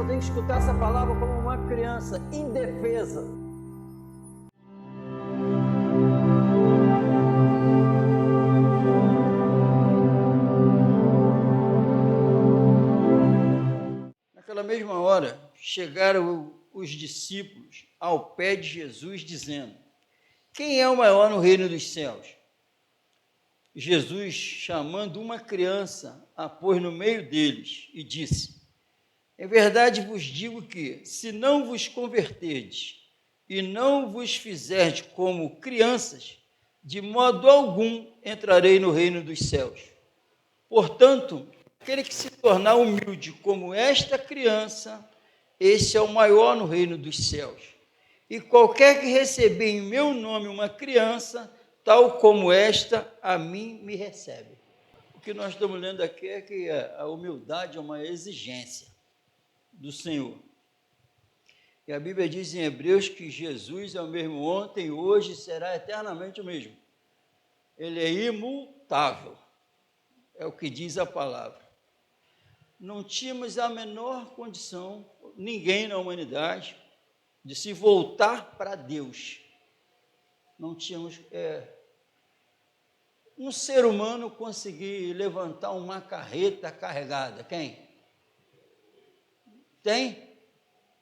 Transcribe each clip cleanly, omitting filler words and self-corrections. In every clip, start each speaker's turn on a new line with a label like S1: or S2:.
S1: eu tenho que escutar essa palavra como uma criança indefesa. Naquela mesma hora, chegaram os discípulos ao pé de Jesus, dizendo: quem é o maior no reino dos céus? Jesus, chamando uma criança, a pôs no meio deles e disse: em verdade vos digo que, se não vos converterdes e não vos fizerdes como crianças, de modo algum entrarei no reino dos céus. Portanto, aquele que se tornar humilde como esta criança, esse é o maior no reino dos céus. E qualquer que receber em meu nome uma criança, tal como esta, a mim me recebe. O que nós estamos lendo aqui é que a humildade é uma exigência do Senhor. E a Bíblia diz em Hebreus que Jesus é o mesmo ontem, hoje, será eternamente o mesmo. Ele é imutável, é o que diz a palavra. Não tínhamos a menor condição, ninguém na humanidade, de se voltar para Deus. Não tínhamos um ser humano conseguir levantar uma carreta carregada. Quem? Tem?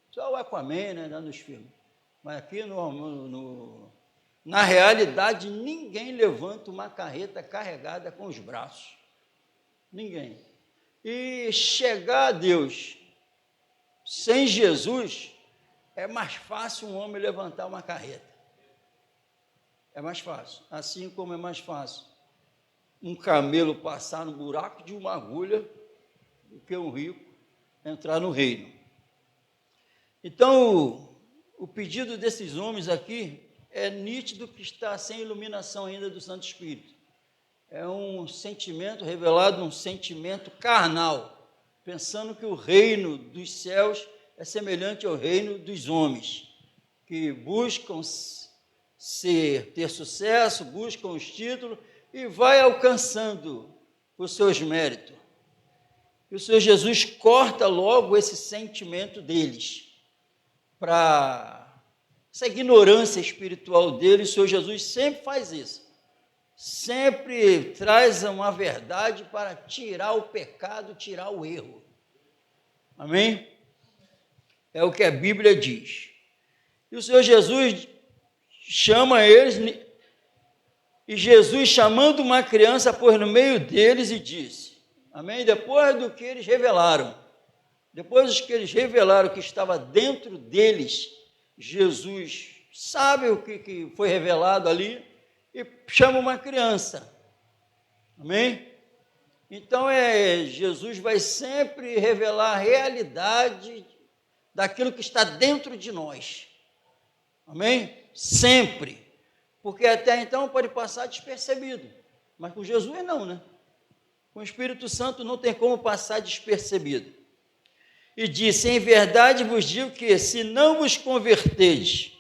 S1: Só o Aquaman, né, nos filmes. Mas aqui, na realidade, ninguém levanta uma carreta carregada com os braços. Ninguém. E chegar a Deus sem Jesus, é mais fácil um homem levantar uma carreta. É mais fácil. Assim como é mais fácil um camelo passar no buraco de uma agulha do que um rico entrar no reino. Então, o pedido desses homens aqui é nítido que está sem iluminação ainda do Santo Espírito. É um sentimento revelado, um sentimento carnal, pensando que o reino dos céus é semelhante ao reino dos homens, que buscam ter sucesso, buscam os títulos e vai alcançando os seus méritos. E o Senhor Jesus corta logo esse sentimento deles, para essa ignorância espiritual deles. O Senhor Jesus sempre faz isso, sempre traz uma verdade para tirar o pecado, tirar o erro. Amém? É o que a Bíblia diz. E o Senhor Jesus chama eles, e Jesus, chamando uma criança, pôs no meio deles e disse, amém? Depois do que eles revelaram, depois que eles revelaram que estava dentro deles, Jesus sabe o que foi revelado ali e chama uma criança. Amém? Então, Jesus vai sempre revelar a realidade daquilo que está dentro de nós. Amém? Sempre. Porque até então pode passar despercebido. Mas com Jesus não, né? Com o Espírito Santo não tem como passar despercebido. E disse, em verdade vos digo que, se não vos converterdes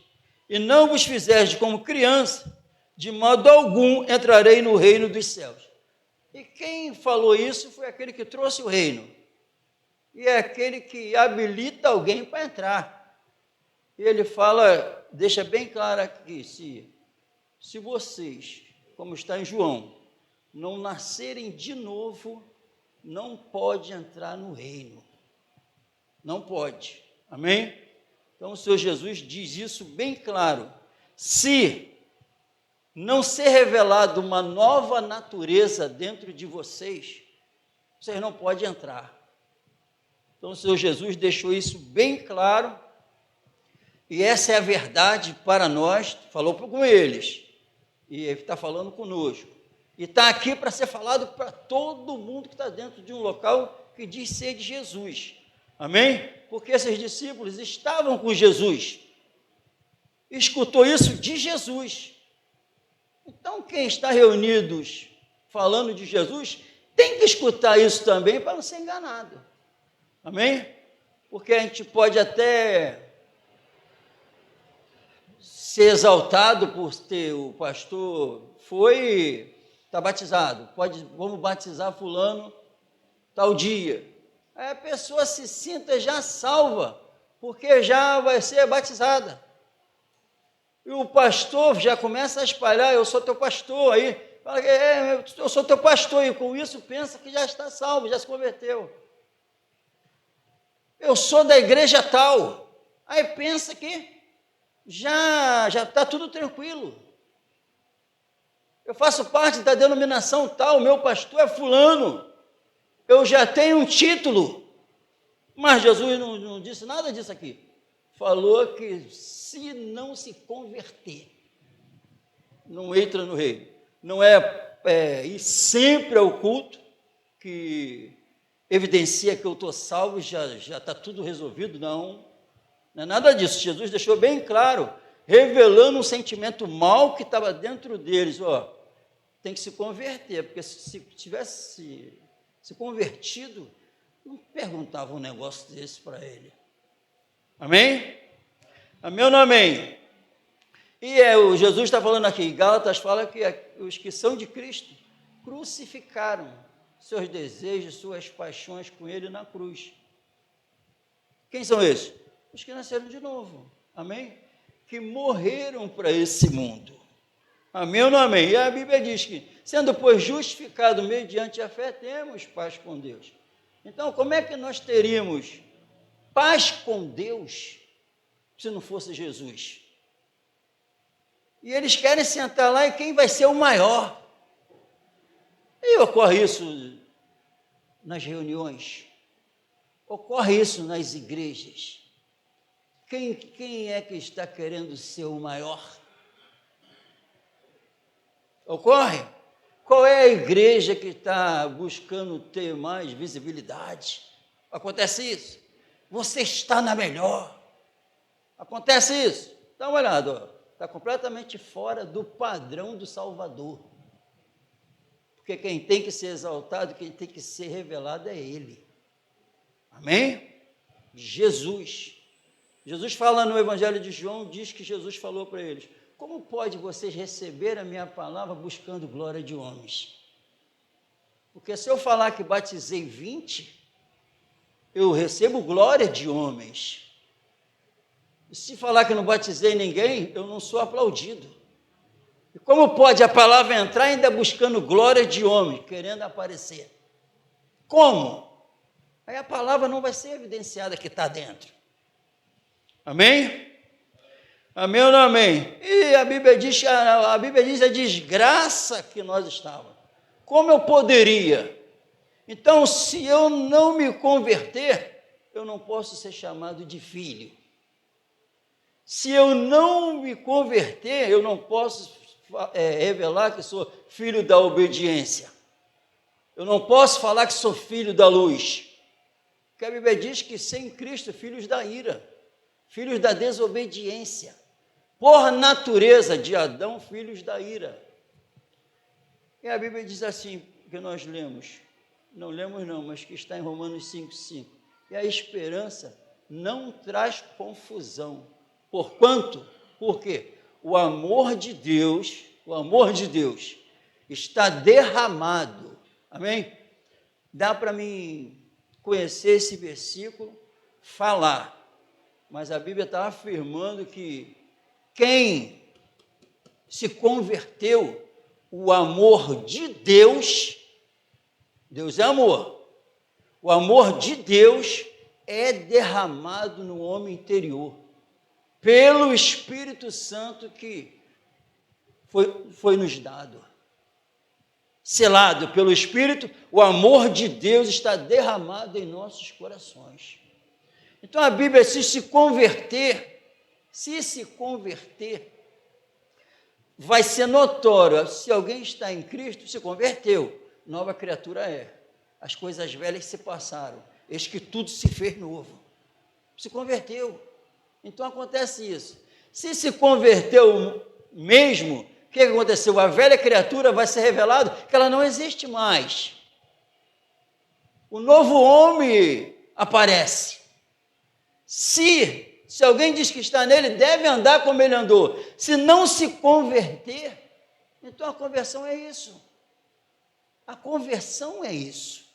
S1: e não vos fizerdes como criança, de modo algum entrarei no reino dos céus. E quem falou isso foi aquele que trouxe o reino. E é aquele que habilita alguém para entrar. E ele fala, deixa bem claro aqui, se vocês, como está em João, não nascerem de novo, não pode entrar no reino. Não pode. Amém? Então o Senhor Jesus diz isso bem claro. Se não ser revelado uma nova natureza dentro de vocês, vocês não podem entrar. Então o Senhor Jesus deixou isso bem claro, e essa é a verdade para nós, falou com eles, e ele está falando conosco, e está aqui para ser falado para todo mundo que está dentro de um local que diz ser de Jesus. Amém? Porque esses discípulos estavam com Jesus, escutou isso de Jesus. Então, quem está reunidos falando de Jesus, tem que escutar isso também para não ser enganado. Amém? Porque a gente pode até ser exaltado por ter o pastor, está batizado, vamos batizar fulano tal dia. aí a pessoa se sinta já salva, porque já vai ser batizada. E o pastor já começa a espalhar, eu sou teu pastor, aí fala, eu sou teu pastor, e com isso pensa que já está salvo, já se converteu. Eu sou da igreja tal, aí pensa que já está tudo tranquilo. Eu faço parte da denominação tal, meu pastor é fulano, eu já tenho um título, mas Jesus não disse nada disso aqui. Falou que se não se converter, não entra no reino. Não é ir sempre ao culto, que evidencia que eu estou salvo, já está tudo resolvido, não é nada disso. Jesus deixou bem claro, revelando um sentimento mau que estava dentro deles, tem que se converter, porque se tivesse se convertido, não perguntava um negócio desse para ele. Amém? Amém ou não amém? E o Jesus está falando aqui, Gálatas fala que os que são de Cristo crucificaram seus desejos, suas paixões com ele na cruz. Quem são esses? Os que nasceram de novo. Amém? Que morreram para esse mundo. Amém ou não amém? E a Bíblia diz que, sendo, pois, justificado mediante a fé, temos paz com Deus. Então, como é que nós teríamos paz com Deus se não fosse Jesus? E eles querem sentar lá e quem vai ser o maior? E ocorre isso nas reuniões, ocorre isso nas igrejas. Quem é que está querendo ser o maior? Ocorre? Qual é a igreja que está buscando ter mais visibilidade? Acontece isso? Você está na melhor. Acontece isso? Dá uma olhada, está completamente fora do padrão do Salvador. Porque quem tem que ser exaltado, quem tem que ser revelado é Ele. Amém? Jesus. Jesus fala no Evangelho de João, diz que Jesus falou para eles, como pode vocês receber a minha palavra buscando glória de homens? Porque se eu falar que batizei 20, eu recebo glória de homens. E se falar que não batizei ninguém, eu não sou aplaudido. E como pode a palavra entrar ainda buscando glória de homem, querendo aparecer? Como? Aí a palavra não vai ser evidenciada que está dentro. Amém? Amém ou não amém? E a Bíblia diz a desgraça que nós estávamos. Como eu poderia? Então, se eu não me converter, eu não posso ser chamado de filho. Se eu não me converter, eu não posso revelar que sou filho da obediência. Eu não posso falar que sou filho da luz. Porque a Bíblia diz que sem Cristo, filhos da ira, filhos da desobediência. Por natureza de Adão, filhos da ira. E a Bíblia diz assim, que nós lemos, não lemos não, mas que está em Romanos 5,5. E a esperança não traz confusão. Porquanto, por quê? O amor de Deus está derramado. Amém? Dá para mim conhecer esse versículo, falar, mas a Bíblia está afirmando que quem se converteu, o amor de Deus, Deus é amor, o amor de Deus é derramado no homem interior, pelo Espírito Santo que foi nos dado. Selado pelo Espírito, o amor de Deus está derramado em nossos corações. Então a Bíblia, se se converter, vai ser notório, se alguém está em Cristo, se converteu, nova criatura é. As coisas velhas se passaram, eis que tudo se fez novo. Se converteu. Então acontece isso. Se converteu mesmo, o que aconteceu? A velha criatura vai ser revelado que ela não existe mais. O novo homem aparece. Se alguém diz que está nele, deve andar como ele andou. Se não se converter, então a conversão é isso. A conversão é isso.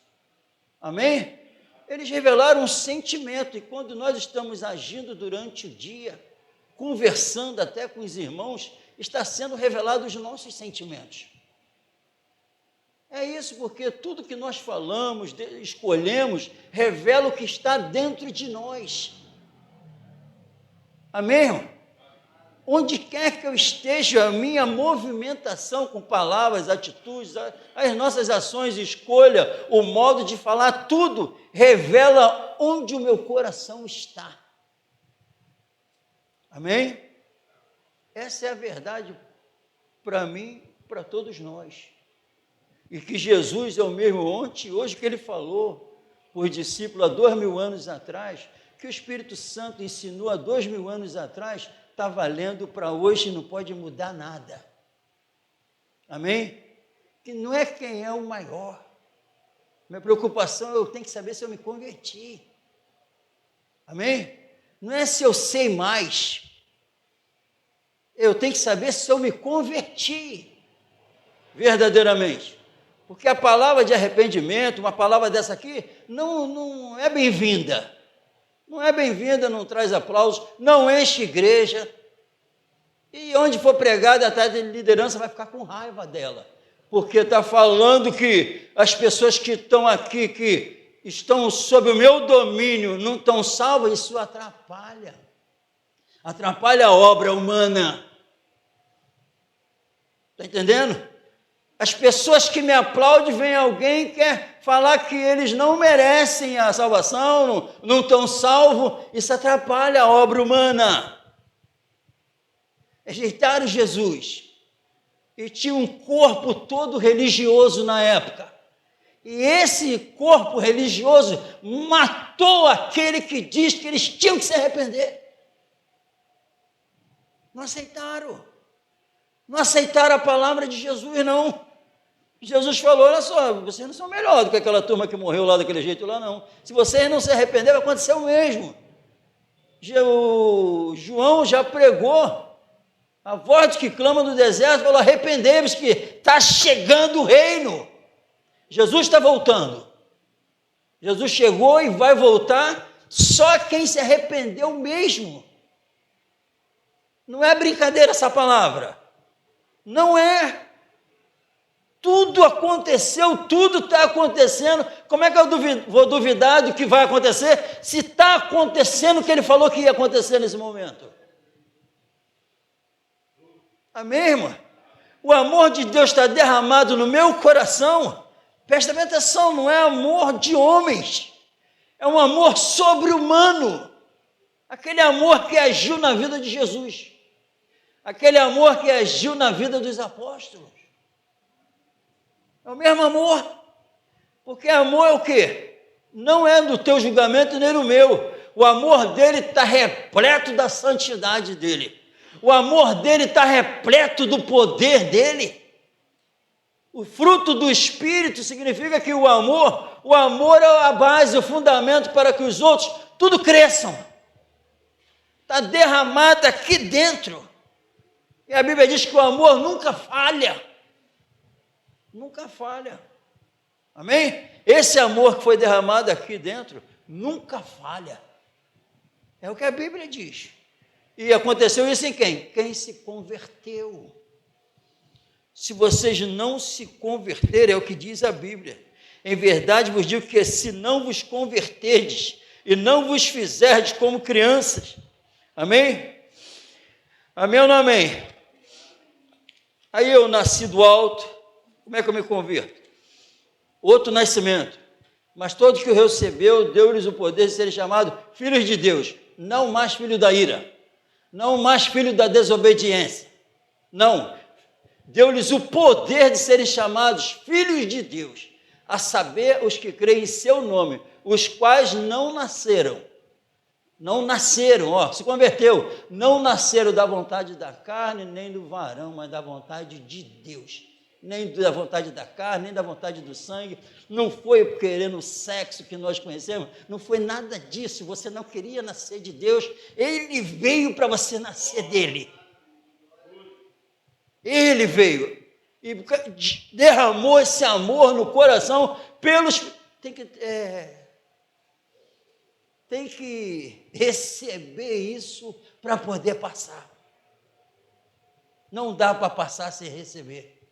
S1: Amém? Eles revelaram um sentimento, e quando nós estamos agindo durante o dia, conversando até com os irmãos, está sendo revelado os nossos sentimentos. É isso, porque tudo que nós falamos, escolhemos, revela o que está dentro de nós. Amém, irmão? Onde quer que eu esteja, a minha movimentação com palavras, atitudes, as nossas ações, escolha, o modo de falar, tudo revela onde o meu coração está. Amém? Essa é a verdade para mim, para todos nós. E que Jesus é o mesmo ontem e hoje que ele falou para os discípulos há 2000 anos atrás, que o Espírito Santo ensinou há 2000 anos atrás, está valendo para hoje e não pode mudar nada. Amém? Que não é quem é o maior. Minha preocupação é eu tenho que saber se eu me converti. Amém? Não é se eu sei mais. Eu tenho que saber se eu me converti verdadeiramente. Porque a palavra de arrependimento, uma palavra dessa aqui, não é bem-vinda. Não é bem-vinda, não traz aplausos, não enche igreja. E onde for pregada, a liderança vai ficar com raiva dela. Porque está falando que as pessoas que estão aqui, que estão sob o meu domínio, não estão salvas, isso atrapalha. Atrapalha a obra humana. Está entendendo? As pessoas que me aplaudem, vem alguém que quer falar que eles não merecem a salvação, não estão salvos, isso atrapalha a obra humana. Rejeitaram Jesus e tinha um corpo todo religioso na época. E esse corpo religioso matou aquele que diz que eles tinham que se arrepender. Não aceitaram. Não aceitaram a palavra de Jesus, não. Jesus falou, olha só, vocês não são melhor do que aquela turma que morreu lá daquele jeito lá, não. Se vocês não se arrependerem, vai acontecer o mesmo. João já pregou, a voz que clama no deserto, falou, arrependei-vos que está chegando o reino. Jesus está voltando. Jesus chegou e vai voltar, só quem se arrependeu mesmo. Não é brincadeira essa palavra. Não é. Tudo aconteceu, tudo está acontecendo. Como é que eu vou duvidar do que vai acontecer se está acontecendo o que ele falou que ia acontecer nesse momento? Amém, irmã? O amor de Deus está derramado no meu coração. Presta bem atenção, não é amor de homens. É um amor sobre-humano. Aquele amor que agiu na vida de Jesus. Aquele amor que agiu na vida dos apóstolos. É o mesmo amor, porque amor é o quê? Não é do teu julgamento nem no meu. O amor dele está repleto da santidade dele. O amor dele está repleto do poder dele. O fruto do Espírito significa que o amor é a base, o fundamento para que os outros tudo cresçam. Está derramado aqui dentro. E a Bíblia diz que o amor nunca falha. Nunca falha. Amém? Esse amor que foi derramado aqui dentro, nunca falha. É o que a Bíblia diz. E aconteceu isso em quem? Quem se converteu. Se vocês não se converterem, é o que diz a Bíblia. Em verdade vos digo que se não vos converterdes e não vos fizerdes como crianças. Amém? Amém ou não amém? Aí eu nasci do alto. Como é que eu me converto? Outro nascimento. Mas todos que o recebeu, deu-lhes o poder de serem chamados filhos de Deus. Não mais filho da ira. Não mais filho da desobediência. Não. Deu-lhes o poder de serem chamados filhos de Deus. A saber, os que creem em seu nome, os quais não nasceram. Não nasceram, se converteu. Não nasceram da vontade da carne, nem do varão, mas da vontade de Deus. Nem da vontade da carne, nem da vontade do sangue, não foi querendo o sexo que nós conhecemos, não foi nada disso, você não queria nascer de Deus, Ele veio para você nascer dele. Ele veio e derramou esse amor no coração pelos... tem que receber isso para poder passar. Não dá para passar sem receber,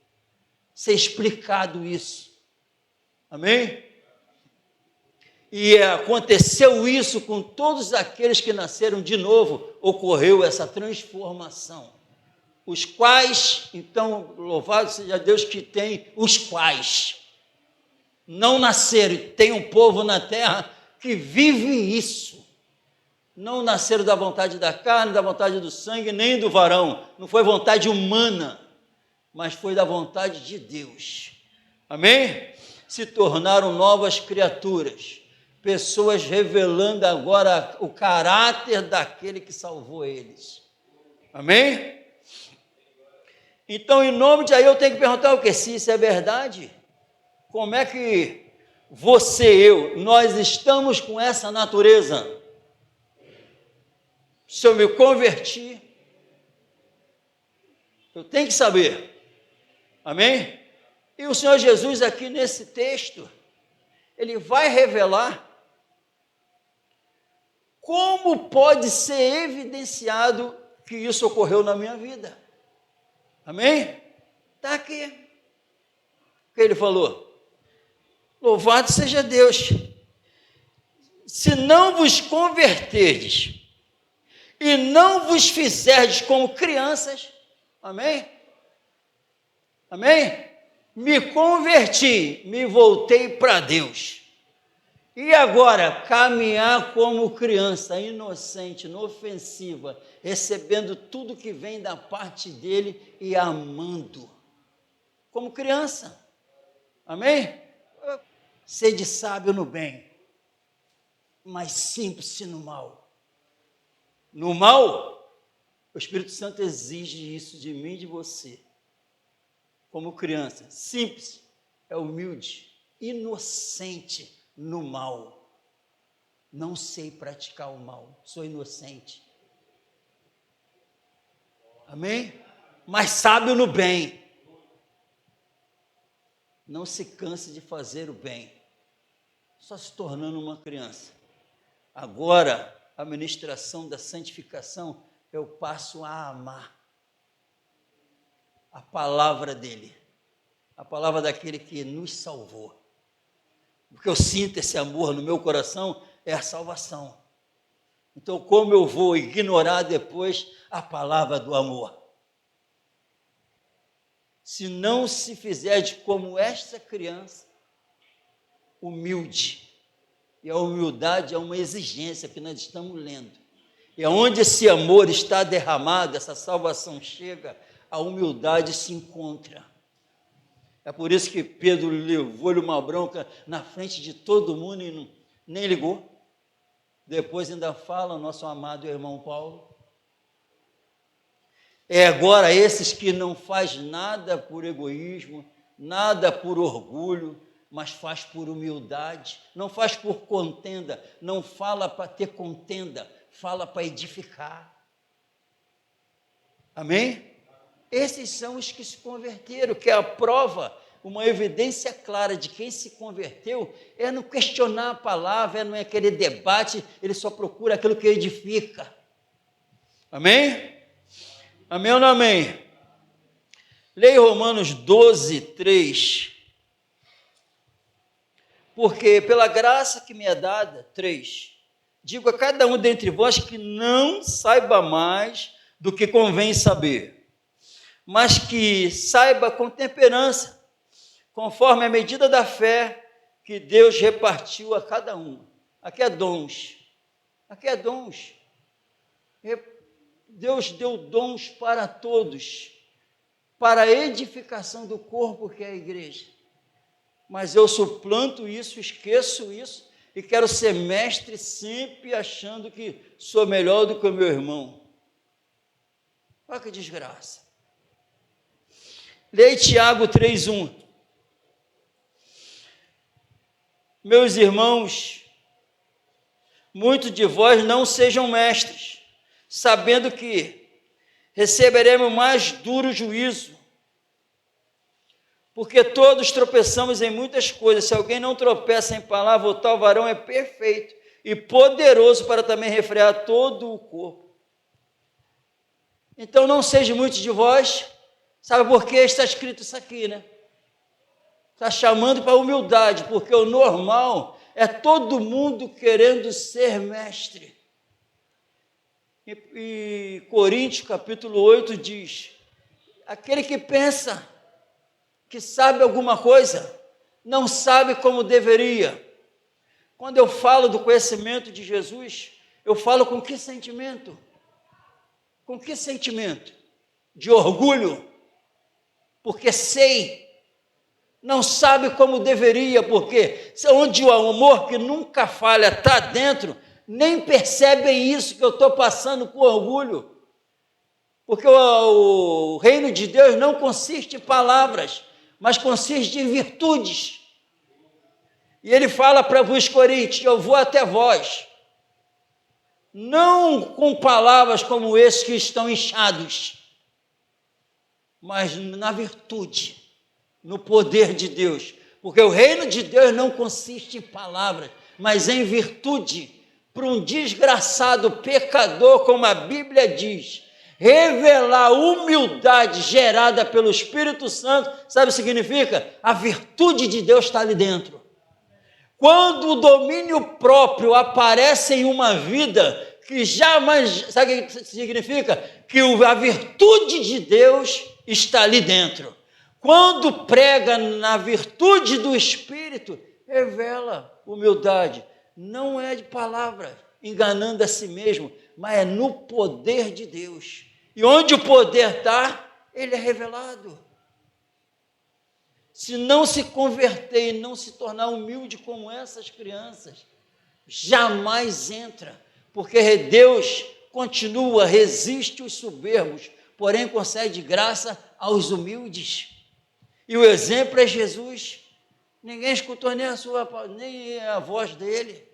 S1: ser explicado isso. Amém? E aconteceu isso com todos aqueles que nasceram de novo, ocorreu essa transformação. Os quais, então, louvado seja Deus que tem os quais não nasceram, tem um povo na terra que vive isso. Não nasceram da vontade da carne, da vontade do sangue, nem do varão. Não foi vontade humana, mas foi da vontade de Deus. Amém? Se tornaram novas criaturas, pessoas revelando agora o caráter daquele que salvou eles. Amém? Então, em nome de aí, eu tenho que perguntar o quê? Se isso é verdade, como é que nós estamos com essa natureza? Se eu me converti, eu tenho que saber. Amém? E o Senhor Jesus aqui nesse texto, Ele vai revelar como pode ser evidenciado que isso ocorreu na minha vida. Amém? Está aqui. O que Ele falou? Louvado seja Deus. Se não vos converterdes e não vos fizerdes como crianças, amém? Amém? Me converti, me voltei para Deus. E agora, caminhar como criança, inocente, inofensiva, recebendo tudo que vem da parte dele e amando. Como criança. Amém? Sede sábio no bem, mas simples no mal. No mal, o Espírito Santo exige isso de mim e de você. Como criança, simples, é humilde, inocente no mal. Não sei praticar o mal, sou inocente. Amém? Mas sábio no bem. Não se canse de fazer o bem, só se tornando uma criança. Agora, a ministração da santificação, eu passo a amar a palavra dele, a palavra daquele que nos salvou. Porque eu sinto esse amor no meu coração, é a salvação. Então, como eu vou ignorar depois a palavra do amor? Se não se fizer de como esta criança, humilde, e a humildade é uma exigência que nós estamos lendo, e onde esse amor está derramado, essa salvação chega, a humildade se encontra. É por isso que Pedro levou-lhe uma bronca na frente de todo mundo e nem ligou. Depois ainda fala o nosso amado irmão Paulo. É agora esses que não faz nada por egoísmo, nada por orgulho, mas faz por humildade, não faz por contenda, não fala para ter contenda, fala para edificar. Amém? Esses são os que se converteram, que é a prova, uma evidência clara de quem se converteu, é não questionar a palavra, é não é aquele debate, ele só procura aquilo que edifica. Amém? Amém ou não amém? Leia Romanos 12, 3. Porque pela graça que me é dada, 3, digo a cada um dentre vós que não saiba mais do que convém saber, mas que saiba com temperança, conforme a medida da fé que Deus repartiu a cada um. Aqui é dons. Aqui é dons. Deus deu dons para todos, para a edificação do corpo que é a igreja. Mas eu suplanto isso, esqueço isso e quero ser mestre sempre achando que sou melhor do que o meu irmão. Olha que desgraça. Leia Tiago 3:1. Meus irmãos, muitos de vós não sejam mestres, sabendo que receberemos mais duro juízo, porque todos tropeçamos em muitas coisas. Se alguém não tropeça em palavra, o tal varão é perfeito, e poderoso para também refrear todo o corpo. Então não seja muitos de vós, sabe por que está escrito isso aqui, né? Está chamando para a humildade, porque o normal é todo mundo querendo ser mestre. E Coríntios capítulo 8 diz, aquele que pensa que sabe alguma coisa, não sabe como deveria. Quando eu falo do conhecimento de Jesus, eu falo com que sentimento? Com que sentimento? De orgulho, porque sei, não sabe como deveria, porque onde o amor que nunca falha está dentro, nem percebem isso que eu estou passando com orgulho, porque o reino de Deus não consiste em palavras, mas consiste em virtudes. E ele fala para os coríntios, eu vou até vós, não com palavras como esses que estão inchados, mas na virtude, no poder de Deus, porque o reino de Deus não consiste em palavras, mas em virtude. Para um desgraçado pecador, como a Bíblia diz, revelar a humildade gerada pelo Espírito Santo, sabe o que significa? A virtude de Deus está ali dentro. Quando o domínio próprio aparece em uma vida, que jamais, sabe o que significa? Que a virtude de Deus está ali dentro. Quando prega na virtude do Espírito, revela humildade. Não é de palavra, enganando a si mesmo, mas é no poder de Deus. E onde o poder está, ele é revelado. Se não se converter e não se tornar humilde como essas crianças, jamais entra, porque Deus continua, resiste os soberbos, porém concede graça aos humildes. E o exemplo é Jesus. Ninguém escutou nem a voz dele.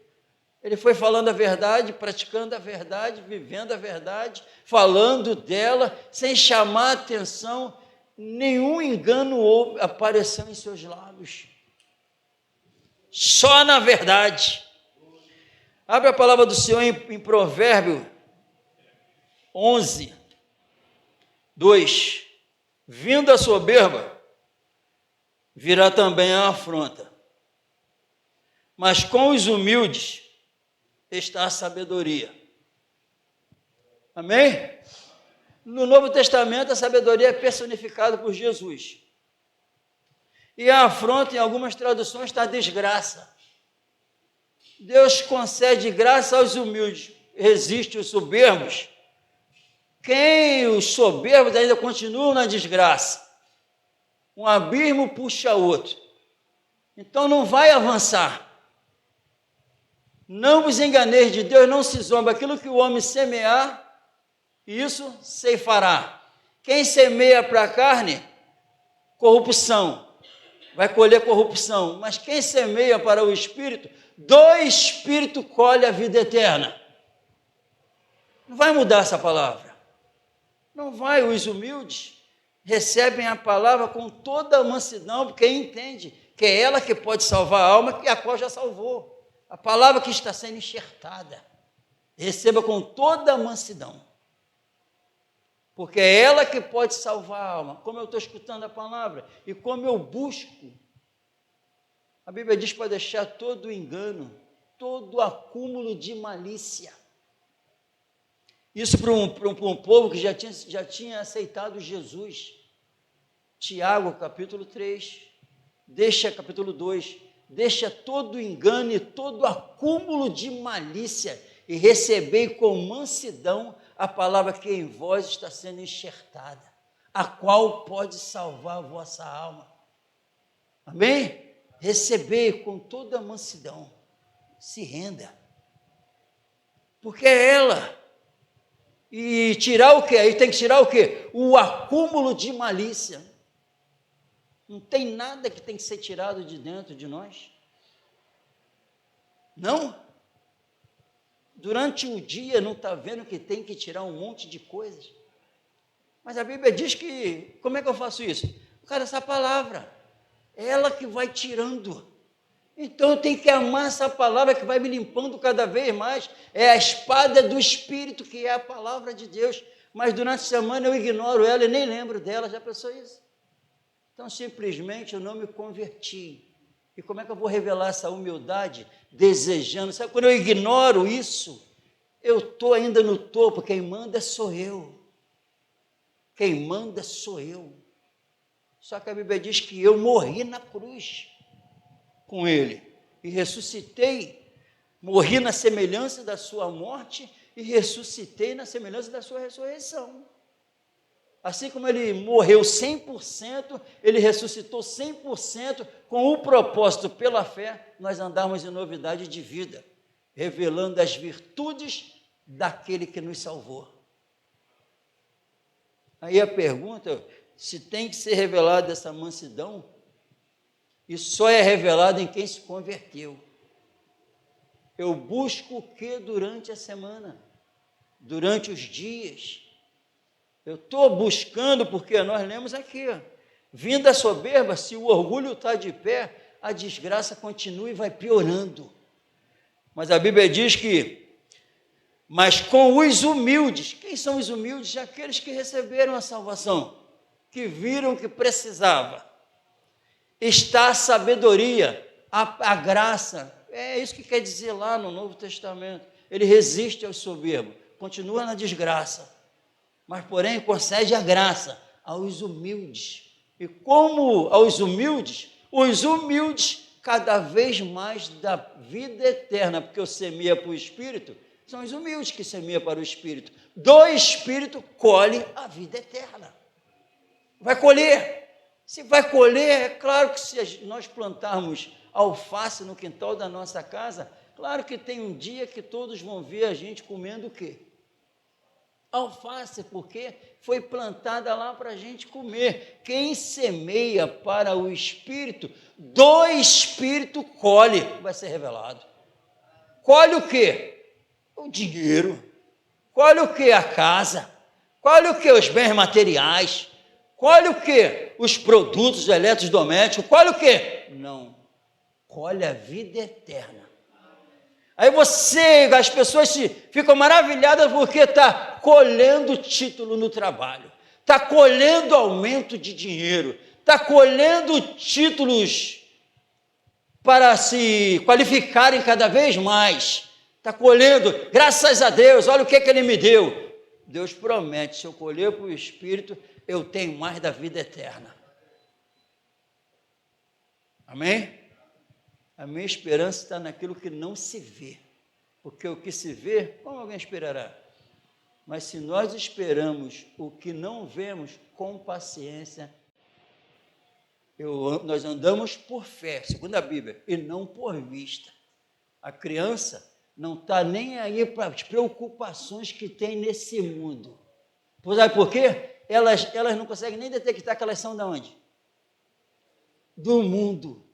S1: Ele foi falando a verdade, praticando a verdade, vivendo a verdade, falando dela, sem chamar atenção. Nenhum engano apareceu em seus lábios. Só na verdade. Abre a palavra do Senhor em Provérbio 11, 2. Vindo a soberba, virá também a afronta, mas com os humildes está a sabedoria. Amém? No Novo Testamento, a sabedoria é personificada por Jesus. E a afronta, em algumas traduções, está a desgraça. Deus concede graça aos humildes, resiste os soberbos. Os soberbos ainda continuam na desgraça. Um abismo puxa outro. Então não vai avançar. Não vos enganeis de Deus, não se zomba. Aquilo que o homem semear, isso ceifará. Quem semeia para a carne, corrupção, vai colher corrupção. Mas quem semeia para o Espírito, do Espírito colhe a vida eterna. Não vai mudar essa palavra. Não vai. Os humildes recebem a palavra com toda a mansidão, porque entende que é ela que pode salvar a alma, a qual já salvou. A palavra que está sendo enxertada, receba com toda a mansidão, porque é ela que pode salvar a alma. Como eu estou escutando a palavra e como eu busco, a Bíblia diz para deixar todo o engano, todo o acúmulo de malícia. Isso para um povo que já tinha aceitado Jesus. Tiago, capítulo 3, capítulo 2, deixa todo o engano e todo o acúmulo de malícia e recebei com mansidão a palavra que em vós está sendo enxertada, a qual pode salvar a vossa alma. Amém? Recebei com toda a mansidão, se renda, porque é ela. E tirar o quê? Aí tem que tirar o quê? O acúmulo de malícia. Não tem nada que tem que ser tirado de dentro de nós. Não? Durante o dia não está vendo que tem que tirar um monte de coisas. Mas a Bíblia diz que, como é que eu faço isso? Cara, essa palavra, ela que vai tirando. Então eu tenho que amar essa palavra que vai me limpando cada vez mais. É a espada do Espírito, que é a palavra de Deus. Mas durante a semana eu ignoro ela e nem lembro dela. Já pensou isso? Então simplesmente eu não me converti. E como é que eu vou revelar essa humildade? Desejando. Sabe, quando eu ignoro isso, eu estou ainda no topo. Quem manda sou eu. Quem manda sou eu. Só que a Bíblia diz que eu morri na cruz com ele e ressuscitei, morri na semelhança da sua morte e ressuscitei na semelhança da sua ressurreição. Assim como ele morreu 100%, ele ressuscitou 100%, com o propósito, pela fé, nós andarmos em novidade de vida, revelando as virtudes daquele que nos salvou. Aí a pergunta, se tem que ser revelada essa mansidão, e só é revelado em quem se converteu. Eu busco o que durante a semana? Durante os dias? Eu estou buscando, porque nós lemos aqui, vindo a soberba, se o orgulho está de pé, a desgraça continua e vai piorando. Mas a Bíblia diz que, mas com os humildes, quem são os humildes? Aqueles que receberam a salvação, que viram que precisava. Está a sabedoria, a graça, é isso que quer dizer lá no Novo Testamento. Ele resiste aos soberbos, continua na desgraça, mas porém concede a graça aos humildes. E como aos humildes, os humildes cada vez mais da vida eterna, porque eu semia para o Espírito, são os humildes que semia para o Espírito. Do Espírito colhe a vida eterna. Vai colher. Se vai colher, é claro que se nós plantarmos alface no quintal da nossa casa, claro que tem um dia que todos vão ver a gente comendo o quê? Alface, porque foi plantada lá para a gente comer. Quem semeia para o Espírito, do Espírito colhe, vai ser revelado. Colhe o quê? O dinheiro. Colhe o quê? A casa. Colhe o quê? Os bens materiais. Colhe o quê? Os produtos eletrodomésticos. Colhe o quê? Não. Colhe a vida eterna. Aí as pessoas ficam maravilhadas porque está colhendo título no trabalho, está colhendo aumento de dinheiro, está colhendo títulos para se qualificarem cada vez mais, está colhendo, graças a Deus, olha o que ele me deu. Deus promete, se eu colher para o Espírito, eu tenho mais da vida eterna. Amém? A minha esperança está naquilo que não se vê, porque o que se vê, como alguém esperará? Mas se nós esperamos o que não vemos, com paciência, nós andamos por fé, segundo a Bíblia, e não por vista. A criança não está nem aí para as preocupações que tem nesse mundo. Sabe por quê? Elas não conseguem nem detectar que elas são de onde? Do mundo.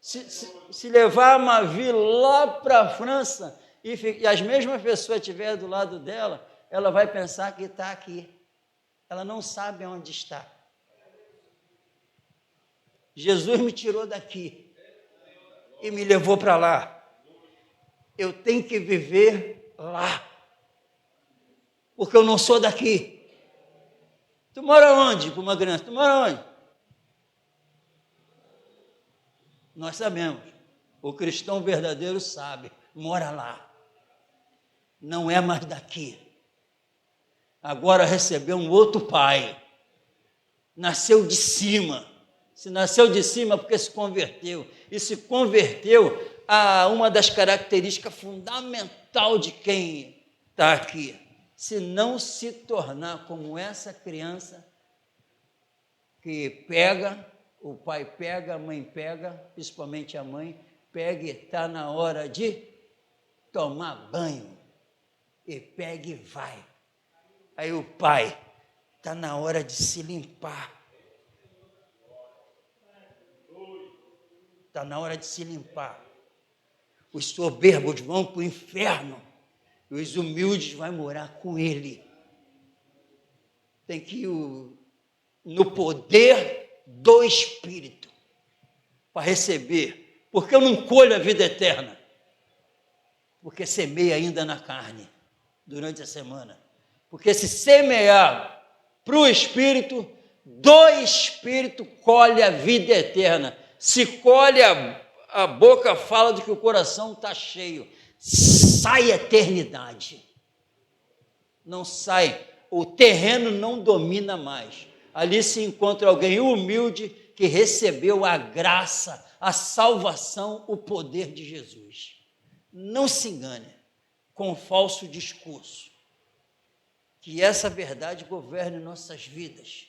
S1: Se levar a Mavi lá para a França e as mesmas pessoas estiverem do lado dela, ela vai pensar que está aqui. Ela não sabe onde está. Jesus me tirou daqui e me levou para lá. Eu tenho que viver lá, porque eu não sou daqui. Tu mora onde, com uma criança? Tu mora onde? Nós sabemos, o cristão verdadeiro sabe, mora lá, não é mais daqui, agora recebeu um outro pai, nasceu de cima, se nasceu de cima porque se converteu, e se converteu a uma das características fundamentais de quem está aqui, se não se tornar como essa criança que pega, o pai pega, a mãe pega, principalmente a mãe, pega e está na hora de tomar banho. E pega e vai. Aí o pai está na hora de se limpar. Está na hora de se limpar. Os soberbos vão para o inferno. E os humildes vão morar com ele. Tem que ir no poder do Espírito, para receber Porque eu não colho a vida eterna? Porque semeia ainda na carne, durante a semana. Porque se semear para o Espírito, do Espírito colhe a vida eterna. Se colhe, a boca fala de que o coração está cheio. Sai a eternidade. Não sai, o terreno não domina mais. Ali se encontra alguém humilde que recebeu a graça, a salvação, o poder de Jesus. Não se engane com falso discurso. Que essa verdade governe nossas vidas.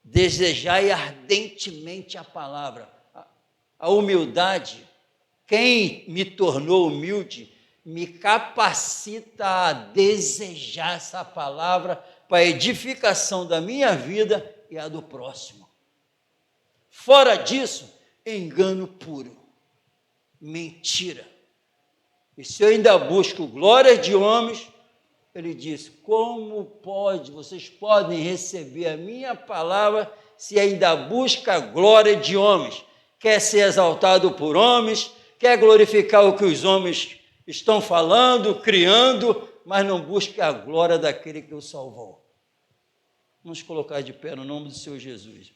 S1: Desejai ardentemente a palavra. A humildade, quem me tornou humilde, me capacita a desejar essa palavra para a edificação da minha vida e a do próximo. Fora disso, engano puro, mentira. E se eu ainda busco glória de homens, ele diz, como pode, vocês podem receber a minha palavra se ainda busca a glória de homens? Quer ser exaltado por homens, quer glorificar o que os homens estão falando, criando, mas não busca a glória daquele que o salvou. Vamos colocar de pé no nome do Senhor Jesus.